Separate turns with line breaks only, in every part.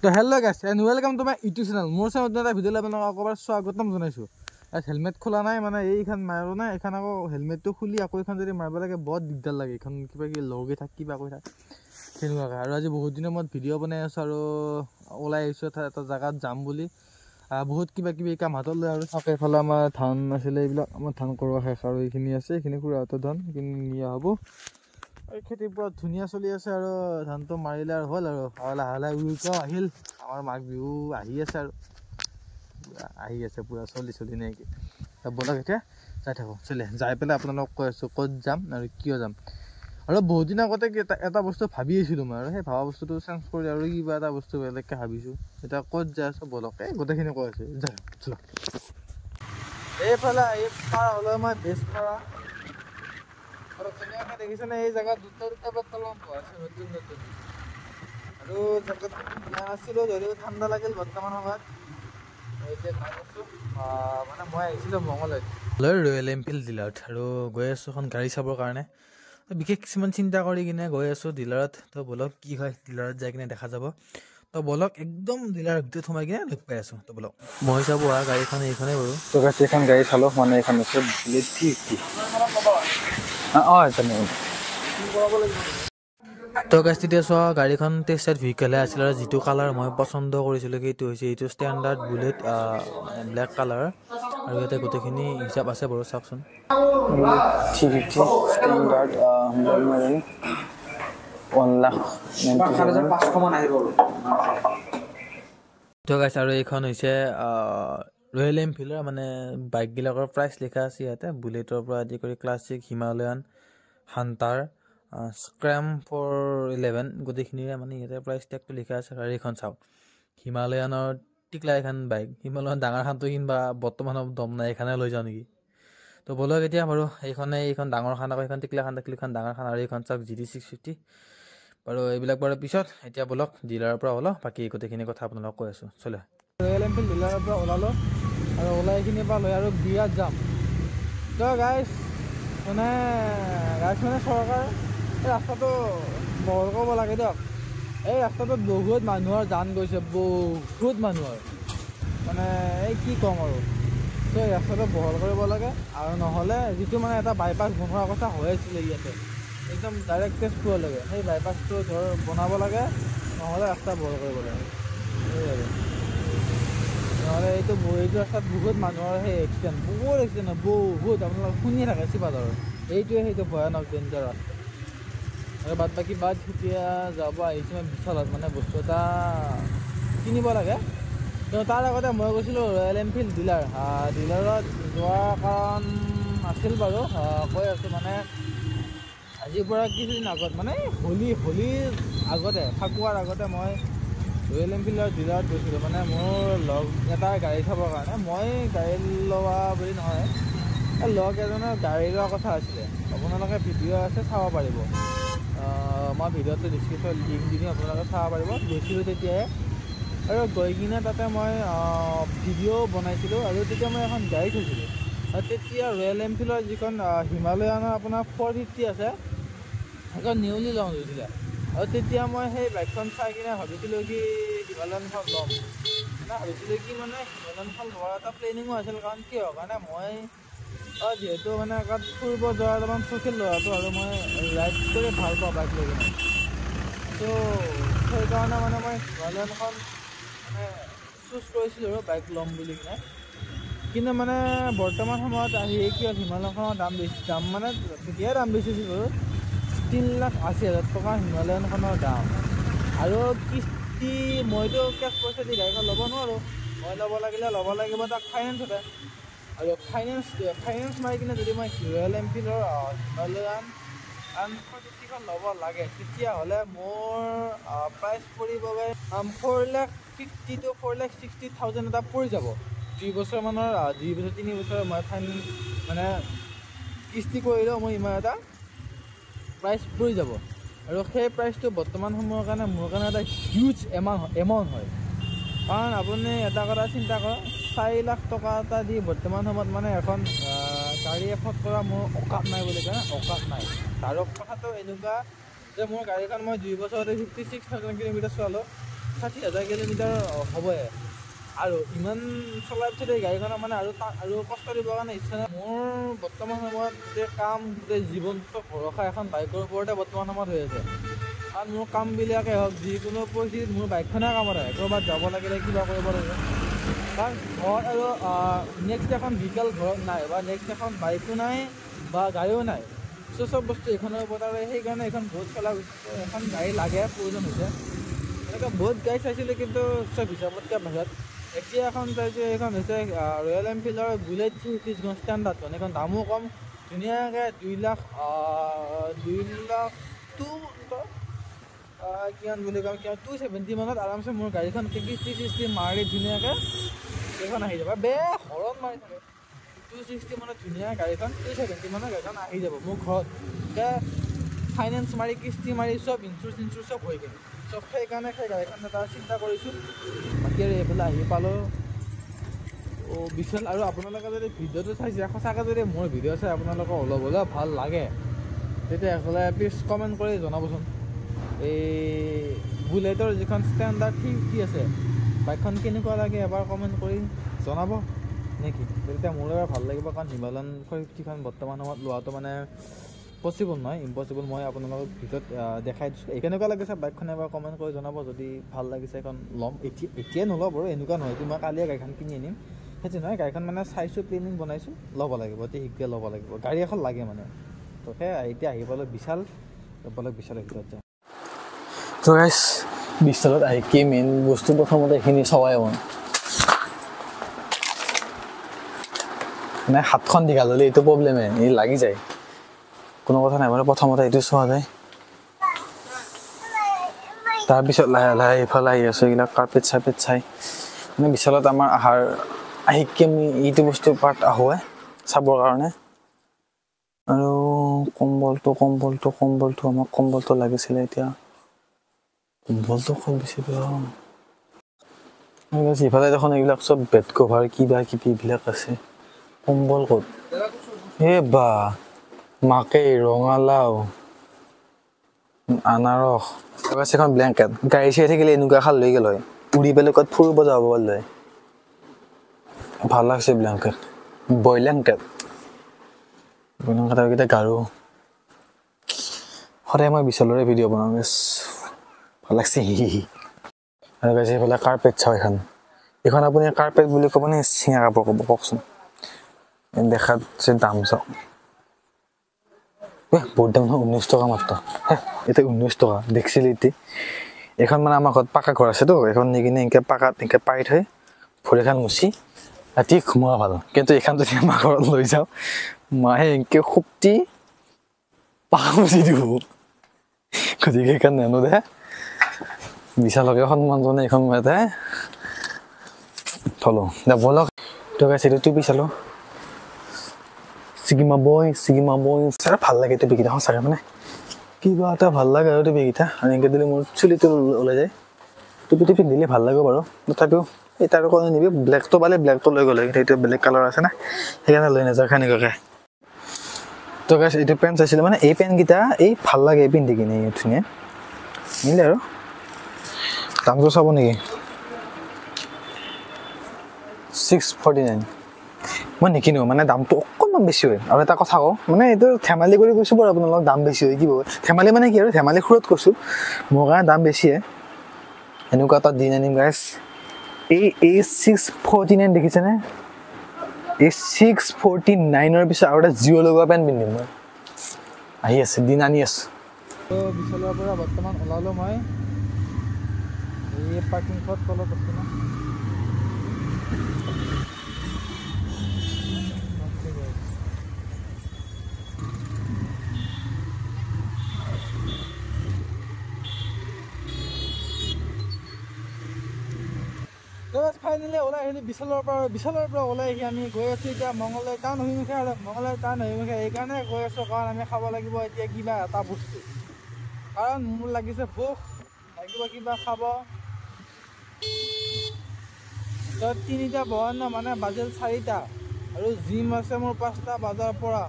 তো হেল্ল' গাইছ and welcome to my YouTube channel. মোৰ চেনেলত এটা ভিডিঅ'লৈ আপোনালোকক আকৌবাৰ স্বাগতম জনাইছোঁ। হেলমেট খোলা নাই মানে এইখন মাৰো নাই, এইখন আকৌ হেলমেটটো খুলি আকৌ এইখন যদি মাৰিব লাগে বৰ দিগদাৰ লাগে। এইখন কিবা কিবি লগে থাক কিবা কৰি থাক তেনেকুৱাকৈ। আৰু আজি বহুত দিনৰ মূৰত ভিডিঅ' বনাই আছোঁ আৰু ওলাই আহিছোঁ এটা জেগাত যাম বুলি। বহুত কিবা কিবি কাম হাতত লৈ আৰু চাওক এইফালে আমাৰ ধান আছিলে, এইবিলাক আমাৰ ধান কৰোৱা শেষ আৰু এইখিনি আছে, এইখিনি খুৰাহঁতৰ ধান, এইখিনি নিয়া হ'ব। আৰু খেতিৰ পৰা ধুনীয়া চলি আছে আৰু ধানটো মাৰিলে আৰু হ'ল আৰু লাহে লাহে উৰুকাও আহিল। আমাৰ মাঘ বিহু আহি আছে আৰু আহি আছে পূৰা চলি নাইকি। ব'লক এতিয়া যাই থাকোঁ, যাই পেলাই আপোনালোকক কৈ আছোঁ ক'ত যাম আৰু কিয় যাম। আৰু বহুত দিন আগতে এটা বস্তু ভাবি আছিলোঁ মই, আৰু সেই ভাবা বস্তুটো চেঞ্জ কৰি আৰু কিবা এটা বস্তু বেলেগকৈ ভাবিছোঁ। এতিয়া ক'ত যাই আছোঁ ব'লক, এই গোটেইখিনি কৈ আছোঁ যাই চলক। এইফালে এই পাৰ হ'লে মই বেছ পাৰা আৰু ধুনীয়াকৈ দেখিছেনে এই জেগাত দুটা পেট্ৰল পাম্প আছে নতুন আৰু জেগাত আছিলোঁ যদিও ঠাণ্ডা লাগিল বৰ্তমান সময়ত। এতিয়া গৈ আছোঁ মানে মই আহিছিলোঁ মঙলদৈত ৰয়েল এনফিল্ড ডিলাৰত আৰু গৈ আছোঁ এখন গাড়ী চাবৰ কাৰণে। বিশেষ কিছুমান চিন্তা কৰি কিনে গৈ আছোঁ ডিলাৰত। তো ব'লক কি হয় ডিলাৰত যাই কিনে দেখা যাব। তো ব'লক একদম ডিলাৰৰ ভিতৰত সোমাই কিনে লগ পাই আছোঁ। তো ব'লক মই চাব গাড়ীখন এইখনেই বাৰু। তো এখন গাড়ী চালোঁ মানে এইখন আছে বুলেট 350। তো গাইছ তেতিয়া চোৱা গাড়ীখন টেষ্টেড ভেহিকেলহে আছিল আৰু যিটো কালাৰ মই পচন্দ কৰিছিলোঁ সেইটো হৈছে এইটো ষ্টেণ্ডাৰ্ড বুলেট ব্লেক কালাৰ। আৰু ইয়াতে গোটেইখিনি হিচাপ আছে বাৰু চাওকচোন। 350 ষ্টেণ্ডাৰ্ড 1,90,500 আহিব। তো গাইছ আৰু এইখন হৈছে ৰয়েল এনফিল্ডৰ মানে বাইকবিলাকৰ প্ৰাইচ লিখা আছে ইয়াতে। বুলেটৰ পৰা আদি কৰি ক্লাছিক, হিমালয়ান, হাণ্টাৰ, স্ক্ৰেম 411 গোটেইখিনিৰে মানে ইয়াতে প্ৰাইচ টেগটো লিখা আছে। আৰু এইখন চাওক হিমালয়ানৰ টিকলা এখন বাইক, হিমালয়ান ডাঙৰখনটো কিনবা বৰ্তমানৰ দম নাই, এইখনে লৈ যাওঁ নেকি। তো ব'লক এতিয়া বাৰু এইখন ডাঙৰ খান আকৌ এইখন টিকলা খান ডাঙৰ খান আৰু এইখন চাওক GT 650 বাৰু। এইবিলাক বাৰু পিছত, এতিয়া ব'লক ডিলাৰৰ পৰা ওলাওঁ, বাকী গোটেইখিনি কথা আপোনালোকক কৈ আছোঁ। চলে ৰয়েল এনফিল্ড ডিলাৰৰ পৰা ওলালোঁ আৰু ওলাই এইখিনিৰ পৰা লৈ আৰু বিৰাট যাম। তো গাইছ মানে চৰকাৰ এই ৰাস্তাটো বহল কৰিব লাগে দিয়ক। এই ৰাস্তাটোত বহুত মানুহৰ জান গৈছে, বহুত মানুহৰ মানে এই কি ক'ম আৰু। তো এই ৰাস্তাটো বহল কৰিব লাগে আৰু নহ'লে যিটো মানে এটা বাইপাছ বনোৱাৰ কথা হৈ আছিলে ইয়াতে একদম ডাইৰেক্ট তেজপুৰলৈকে, সেই বাইপাছটো বনাব লাগে, নহ'লে ৰাস্তা বহল কৰিব লাগে। নহ'লে এইটো ৰাস্তাত বহুত মানুহৰ সেই এক্সিডেণ্ট বহুত আপোনালোকে শুনিয়ে থাকে চিপাদৰ। সেইটো ভয়ানক ডেঞ্জাৰ ৰাস্তা। আৰু বাদ এতিয়া যাব আহিছোঁ মই বিশালত, মানে বস্তু এটা কিনিব লাগে। তো তাৰ আগতে মই গৈছিলোঁ ৰয়েল এনফিল্ড ডিলাৰত যোৱা কাৰণ আছিল বাৰু। কৈ আছোঁ মানে আজিৰ পৰা কিছুদিন আগত মানে হোলীৰ আগতে ফাকুৱাৰ আগতে মই ৰয়েল এনফিল্ডৰ ডিলাৰত গৈছিলোঁ। মানে মোৰ লগ এটাৰ গাড়ী থ'বৰ কাৰণে, মই গাড়ী লোৱা বুলি নহয়, লগ এজনৰ গাড়ী লোৱা কথা আছিলে। আপোনালোকে ভিডিঅ' আছে চাব পাৰিব, মই ভিডিঅ'টো ডিছক্ৰিপশ্যনত লিংক দি দিম, আপোনালোকে চাব পাৰিব। গৈছিলোঁ তেতিয়াই আৰু গৈ কিনে তাতে মই ভিডিঅ' বনাইছিলোঁ আৰু তেতিয়া মই এখন গাড়ী থৈছিলোঁ। আৰু তেতিয়া ৰয়েল এনফিল্ডৰ যিখন হিমালয়ানৰ আপোনাৰ 450 আছে সেইখন নিউলি লঞ্চ হৈছিলে। আৰু তেতিয়া মই সেই বাইকখন চাই কিনে ভাবিছিলোঁ কি হিমালয়ানখন ল'ম, ভাবিছিলোঁ কি মানে হিমালয়ানখন লোৱাৰ এটা প্লেনিঙো আছিল। কাৰণ কিয় কাৰণে মই যিহেতু মানে ক'ৰবাত ফুৰিব যোৱাৰ অলপমান চখিন ল'ৰাটো আৰু মই ৰাইড কৰি ভাল পাওঁ বাইক লৈ কিনে। তো সেইকাৰণে মানে মই হিমালয়ানখন মানে চুজ কৰিছিলোঁ আৰু বাইক ল'ম বুলি কিনে। কিন্তু মানে বৰ্তমান সময়ত আহি কি হ'ল, হিমালয়ানখনৰ দাম মানে তেতিয়াই দাম বেছি আছিল বাৰু। 3,80,000 টকা হিমালয়ানখনৰ দাম। আৰু কিস্তি মইতো কেছ পইচা দি গাড়ীখন ল'ব নোৱাৰোঁ, মই ল'ব লাগিব তাক ফাইনেন্সতে। আৰু ফাইনেন্স মাৰি কিনে যদি মই ৰয়েল এনফিল্ডৰ হিমালয়ান 450খন ল'ব লাগে, তেতিয়াহ'লে মোৰ প্ৰাইচ পৰিব 4,50,000 to 4,60,000 এটা পৰি যাব। 2 বছৰমানৰ 3 বছৰ মই ফাইনেন্স মানে কিস্তি কৰিলেও মই ইমান এটা প্ৰাইচ পৰি যাব। আৰু সেই প্ৰাইচটো বৰ্তমান সময়ৰ কাৰণে মোৰ কাৰণে এটা হিউজ এমাউণ্ট হয়। কাৰণ আপুনি এটা কথা চিন্তা কৰক, 4 লাখ টকা এটা দি বৰ্তমান সময়ত মানে এখন গাড়ী এফৰ্ড কৰা মোৰ অকাত নাই বুলি কয়, অকাত নাই। আৰু কথাটো এনেকুৱা যে মোৰ গাড়ীখন মই 2 বছৰতে 56,000 কিলোমিটাৰ চলালোঁ, 60,000 কিলোমিটাৰ হ'বই আৰু ইমান চলাৰ পিছতে গাড়ীখনৰ মানে আৰু কষ্ট দিবৰ কাৰণে ইচ্ছা নাই মোৰ বৰ্তমান সময়ত গোটেই কাম গোটেই জীৱনটো ভৰসা এখন বাইকৰ ওপৰতে বৰ্তমান সময়ত হৈ আছে কাৰণ মোৰ কামবিলাকে হওক যিকোনো পৰিস্থিতিত মোৰ বাইকখনে কামত আহে ক'ৰবাত যাব লাগিলে কিবা কৰিব লাগিব কাৰণ ঘৰত আৰু নেক্সট এখন ভিহিকেল ঘৰত নাই বা নেক্সট এখন বাইকো নাই বা গাড়ীও নাই চব বস্তু এইখনৰ ওপৰত আৰু সেইকাৰণে এইখন বহুত চলা এখন গাড়ী লাগে প্ৰয়োজন হৈছে এনেকৈ বহুত গাড়ী চাইছিলোঁ কিন্তু চব হিচাপতকৈ বাহিৰত এতিয়া এখন চাইছোঁ এইখন হৈছে ৰয়েল এনফিল্ডৰ বুলেট 330 ষ্টেণ্ডাৰ্ডখন এইখন দামো কম ধুনীয়াকৈ 2 লাখ কিমান বুলি কম কিমান 270 মানত আৰামছে মোৰ গাড়ীখন কিস্তি মাৰি ধুনীয়াকৈ এইখন আহি যাব বেয়া হৰণ মাৰি থাকে 260 মানত ধুনীয়া গাড়ীখন 270 মানত গাড়ীখন আহি যাব মোৰ ঘৰত এতিয়া ফাইনেন্স মাৰি কিস্তি মাৰি চব ইঞ্চুৰেঞ্চ চব হৈ গ'ল চব সেইকাৰণে সেই গাড়ীখন এটা চিন্তা কৰিছোঁ বাকী আৰু এইফালে আহি পালোঁ বিশাল আৰু আপোনালোকে যদি ভিডিঅ'টো চাইছে সঁচাকৈ যদি মোৰ ভিডিঅ' চাই আপোনালোকক অলপ হ'লেও ভাল লাগে তেতিয়া এইফালে প্লিজ কমেণ্ট কৰি জনাবচোন এই বুলেটৰ যিখন ষ্টেণ্ডাৰ্ড 350 আছে বাইকখন কেনেকুৱা লাগে এবাৰ কমেণ্ট কৰি জনাব নেকি তেতিয়া মোৰ এবাৰ ভাল লাগিব কাৰণ হিমালয়ান 450খন বৰ্তমান সময়ত লোৱাটো মানে পচিবল নহয় ইম্পচিবল মই আপোনালোকক ভিডিঅ'ত দেখাই দিছোঁ কেনেকুৱা লাগিছে বাইকখন এবাৰ কমেণ্ট কৰি জনাব যদি ভাল লাগিছে এখন ল'ম এতিয়াই নলওঁ বাৰু এনেকুৱা নহয় যে মই কালিয়ে গাড়ীখন কিনি আনিম সেইটো নহয় গাড়ীখন মানে চাইছোঁ প্লেনিং বনাইছোঁ ল'ব লাগিব অতি শীঘ্ৰে ল'ব লাগিব গাড়ী এখন লাগে মানে তো সেয়া এতিয়া আহি পালোঁ বিশালৰ ভিতৰত যাওঁ তো গাইছ বিশালত আহি কি মেইন বস্তু প্ৰথমতে এইখিনি চোৱাই মই মানে হাতখন দীঘল হ'লে এইটো প্ৰব্লেমে এই লাগি যায় কোনো কথা নাই মানে প্ৰথমতে এইটো চোৱা যায় তাৰপিছত লাহে লাহে এইফালে আহি আছোঁ এইবিলাক কাৰ্পেট চাৰ্পেট চাই মানে বিশালত আমাৰ আহিকে আমি এইটো বস্তু পাৰ্ট আহোঁ চাবৰ কাৰণে আৰু কম্বলটো আমাক কম্বলটো লাগিছিলে এতিয়া কম্বলটো খুব বেছি ইফালে দেখোন এইবিলাক চব বেড কভাৰ কিবা কিবি এইবিলাক আছে কম্বল ক'ত বা মাকে ৰঙালাও আনাৰস এখন ব্লেংকেট গাড়ী চাই থাকিলে এনেকুৱা খাল লৈ গ'ল হয় উৰি পেলাই ক'ত ফুৰিব যাব পাৰিলে ভাল লাগছে ব্লেংকেট ব্লেংকেট আৰু কেইটা গাৰু সদায় মই বিশালৰে ভিডিঅ' বনাওঁ ভাল লাগছে আৰু গাইছে এইফালে কাৰ্পেট চাওঁ এইখন আপুনি কাৰ্পেট বুলি ক'ব নে চিঙা কাপোৰ ক'ব কওকচোন দেখাত যে দাম চাওক বহুত দাম নহয় 19 টকা মাত্ৰ এতিয়া 19 টকা দেখিছিলি এতিয়া এইখন মানে আমাৰ ঘৰত পাকা ঘৰ আছেতো এইখন নি কিনে এনেকৈ পাকাত এনেকৈ পাৰি থৈ ভৰিখন মুচি ৰাতি সোমোৱা ভাল কিন্তু এইখন যদি আমাৰ ঘৰত লৈ যাওঁ মাহে এনেকৈ খুপ্তি পাকা মুচি দিব গতিকে এইখন নেনো দে বিশালকে সন্মান জনে এইখন ইয়াতে থলোঁ দে ব'লক তো গাইছে এইটো টিপি চালোঁ চিগিমা বয় চাৰ ভাল লাগে টিপিকেইটা সঁচাকৈ মানে কিবা এটা ভাল লাগে আৰু টিপিকেইটা আৰু এনেকৈ দিলে মোৰ চুলিটো ওলাই যায় টিপি পিন্ধিলে ভাল লাগে বাৰু তথাপিও এই তাৰ কাৰণে নিবি ব্লেকটো পালে ব্লেকটো লৈ গ'লে সেইটো বেলেগ কালাৰ আছে না সেইকাৰণে লৈ নাযাওঁ সেনেকুৱাকৈ তো গাইছে এইটো পেণ্ট চাইছিলোঁ মানে এই পেণ্টকেইটা এই ভাল লাগে পিন্ধি কিনে ধুনীয়া মিলে আৰু দামটো চাব নেকি 649 মই নিকিনো মানে দামটো অকণমান বেছি হয় আৰু এটা কথা কওঁ মানে এইটো ধেমালি কৰি কৈছোঁ বাৰু আপোনালোকক দাম বেছি হয় কি ধেমালি মানে কি আৰু ধেমালি সুৰত কৈছোঁ মোৰ কাৰণে দাম বেছিয়ে এনেকুৱা এটা দিন আনিম গাইছ এই 649 দেখিছেনে এই 649ৰ পিছত আৰু এটা জিঅ' লগোৱা পেণ্ট পিন্ধিম মই আহি আছে দিন আনি আছোঁ বিশালৰ পৰা বৰ্তমান ওলালোঁ মই এই পাৰ্কিং প্লট তলত আছে না ফাইনেলি ওলাই আহিলোঁ বিশালৰ পৰা ওলাই আহি আমি গৈ আছোঁ এতিয়া মঙলদৈ টাউন অভিমুখে আৰু মঙলদৈ টাউন অভিমুখে এইকাৰণে গৈ আছোঁ কাৰণ আমি খাব লাগিব এতিয়া কিবা এটা বস্তু কাৰণ মোৰ লাগিছে ভোক লাগিব কিবা খাব 3টা বহন মানে বাজিল 4টা আৰু জিম আছে মোৰ 5টা বজাৰ পৰা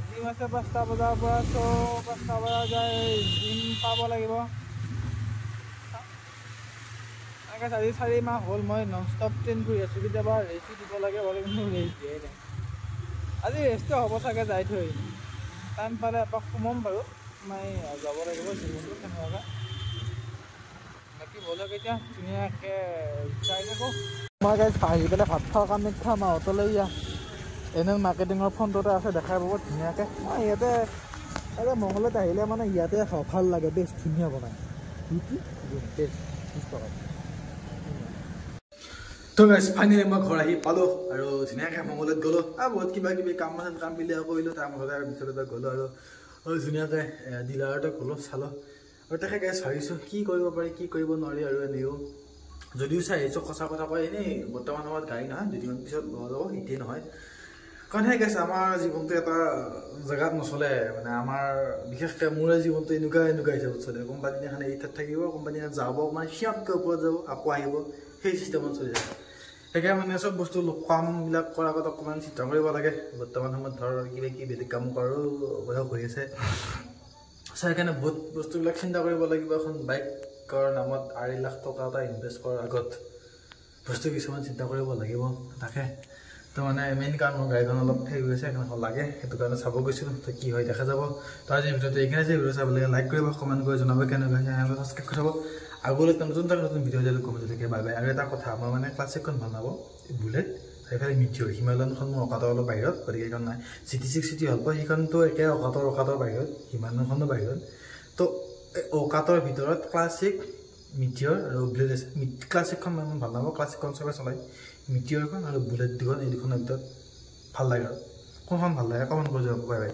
জিম আছে 5টা বজাৰ পৰা চ' 5টা বজাৰ যায় জিম পাব লাগিব আজি 4 মাহ হ'ল মই নন ষ্টপ ট্ৰেইন কৰি আছোঁ কেতিয়াবা ৰেচো দিব লাগে বাৰু কিন্তু ৰেচ দিয়াই নাই আজি ৰেচটো হ'ব চাগে যাই থৈ টাইম পালে এপাক সোমাম বাৰু মই যাব লাগিব জীৱনটো কেনেকুৱাকৈ বাকী ব'লক এতিয়া ধুনীয়াকৈ চাই থাকোঁ মই গাইজ আহি পেলাই ভাত খোৱাৰ কামাখ্যা মাহঁতলৈ এনে মাৰ্কেটিঙৰ ফ্ৰণ্টতে আছে দেখাই পাব ধুনীয়াকৈ মই ইয়াতে মংগলত আহিলে মানে ইয়াতে খাওঁ ভাল লাগে বেছ ধুনীয়া বনায় বেছ তো গাইজ ফাইনেলি মই ঘৰ আহি পালোঁ আৰু ধুনীয়াকৈ মংগলত গ'লোঁ আৰু বহুত কিবা কিবি কাম বিলিয়া কৰিলোঁ তাৰ মাজতে আৰু পিছতে গ'লোঁ আৰু ধুনীয়াকৈ ডিলাৰতে গ'লোঁ চালোঁ আৰু তাকে গাইজ ভাবিছোঁ কি কৰিব পাৰি কি কৰিব নোৱাৰি আৰু এনেও যদিও চাই আহিছোঁ সঁচা কথা কয় এনেই বৰ্তমান সময়ত গাড়ী নহয় দুদিনমান পিছত লোৱা যাব সেইটোৱে নহয় কাৰণ সেই গাইছে আমাৰ জীৱনটো এটা জেগাত নচলে মানে আমাৰ বিশেষকৈ মোৰে জীৱনটো এনেকুৱা হিচাপত চলে কোম্পানীখন এই ঠাইত থাকিব কোম্পানীখন যাব মানে সিহঁতকৈ ওপৰত যাব আকৌ আহিব সেই চিষ্টেমত চলি যায় সেইকাৰণে মানে চব বস্তু কামবিলাক কৰাৰ আগত অকণমান চিন্তা কৰিব লাগে বৰ্তমান সময়ত ধৰ কিবা কিবি বেলেগ কাম কৰাৰো বয়স হৈ আছে সেইকাৰণে বহুত বস্তুবিলাক চিন্তা কৰিব লাগিব এখন বাইকৰ নামত 2.5 লাখ টকা এটা ইনভেষ্ট কৰাৰ আগত বস্তু কিছুমান চিন্তা কৰিব লাগিব তাকে তো মানে মেইন কাৰণ মোৰ গাড়ীখন অলপ হেৰি হৈ আছে সেইখন লাগে সেইটো কাৰণে চাব গৈছিলোঁ তো কি হয় দেখা যাব তো আজি ভিডিঅ'টো এইখিনি আছে ভিডিঅ' চাবলৈ লাইক কৰিব কমেণ্ট কৰি জনাব কেনেকুৱা চেনেলটো ছাবস্ক্ৰাইব কৰি থ'ব আগলৈ নতুন ভিডিঅ' যাতে কমেণ্ট থাকে বাই বাই আৰু এটা কথা মই মানে ক্লাছিকখন বনাব বুলেট সেইফালে মিটিঅ'ৰ হিমালয়নখন মোৰ অকাতৰ অলপ বাহিৰত গতিকে সেইখন নাই GT6 চিটি হ'ল সেইখনতো একে অকাতৰ বাহিৰত হিমালয়নখনো বাহিৰত তো অকাতৰ ভিতৰত ক্লাছিক মিটিঅ'ৰ আৰু বুলেট আছে ক্লাছিকখন মই ভাল নাপাওঁ ক্লাছিকখন চবে চলাই মিটিঅ'ৰখন আৰু বুলেট দুখন এই দুখনৰ ভিতৰত ভাল লাগে আৰু কোনখন ভাল লাগে কমেণ্ট কৰি যাব বাই বাই